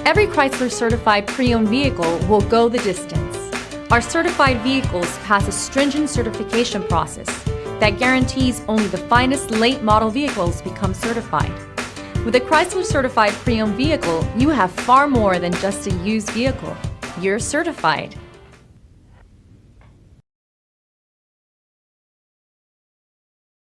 Every Chrysler certified pre-owned vehicle will go the distance. Our certified vehicles pass a stringent certification process that guarantees only the finest late model vehicles become certified. With a Chrysler certified pre-owned vehicle, you have far more than just a used vehicle. You're certified.